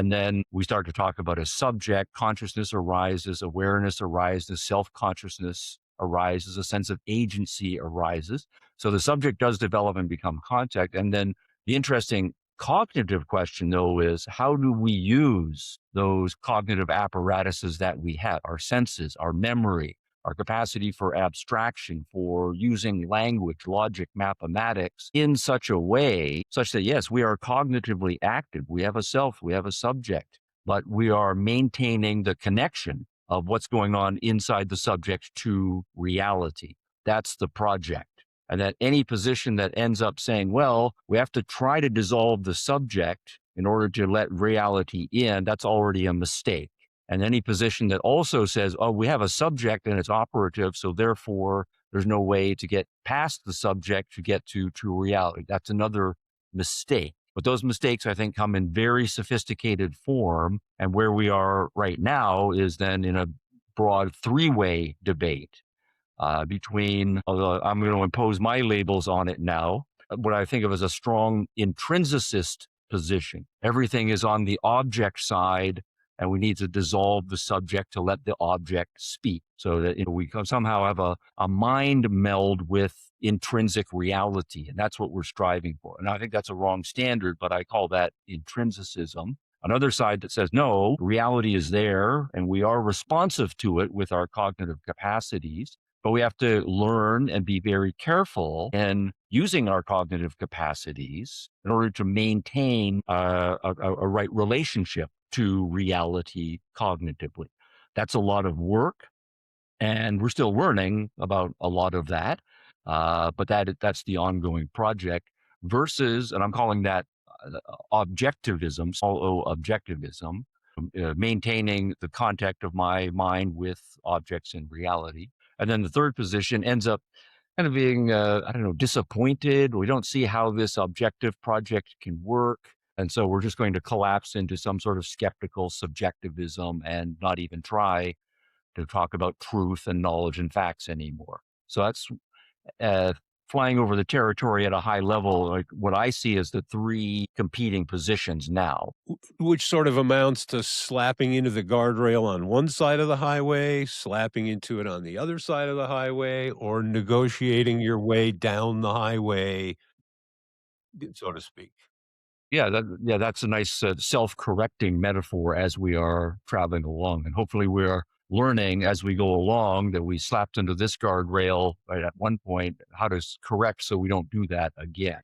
And then we start to talk about a subject, consciousness arises, awareness arises, self-consciousness arises, a sense of agency arises. So the subject does develop and become contact. And then the interesting cognitive question, though, is how do we use those cognitive apparatuses that we have, our senses, our memory, our capacity for abstraction, for using language, logic, mathematics in such a way, such that, yes, we are cognitively active. We have a self, we have a subject, but we are maintaining the connection of what's going on inside the subject to reality. That's the project. And that any position that ends up saying, well, we have to try to dissolve the subject in order to let reality in, that's already a mistake. And any position that also says, oh, we have a subject and it's operative, so therefore there's no way to get past the subject to get to reality, that's another mistake. But those mistakes, I think, come in very sophisticated form. And where we are right now is then in a broad three-way debate between, although I'm going to impose my labels on it now, what I think of as a strong intrinsicist position. Everything is on the object side, and we need to dissolve the subject to let the object speak, so that we can somehow have a mind meld with intrinsic reality. And that's what we're striving for. And I think that's a wrong standard, but I call that intrinsicism. Another side that says, no, reality is there, and we are responsive to it with our cognitive capacities. But we have to learn and be very careful in using our cognitive capacities in order to maintain a right relationship to reality cognitively. That's a lot of work, and we're still learning about a lot of that. But that's the ongoing project versus, and I'm calling that objectivism, solo objectivism, maintaining the contact of my mind with objects in reality. And then the third position ends up kind of being, disappointed. We don't see how this objective project can work. And so we're just going to collapse into some sort of skeptical subjectivism and not even try to talk about truth and knowledge and facts anymore. So that's flying over the territory at a high level, like what I see as the three competing positions now. Which sort of amounts to slapping into the guardrail on one side of the highway, slapping into it on the other side of the highway, or negotiating your way down the highway, so to speak. Yeah, that's a nice self-correcting metaphor as we are traveling along. And hopefully we're learning as we go along that we slapped into this guardrail right at one point, how to correct so we don't do that again.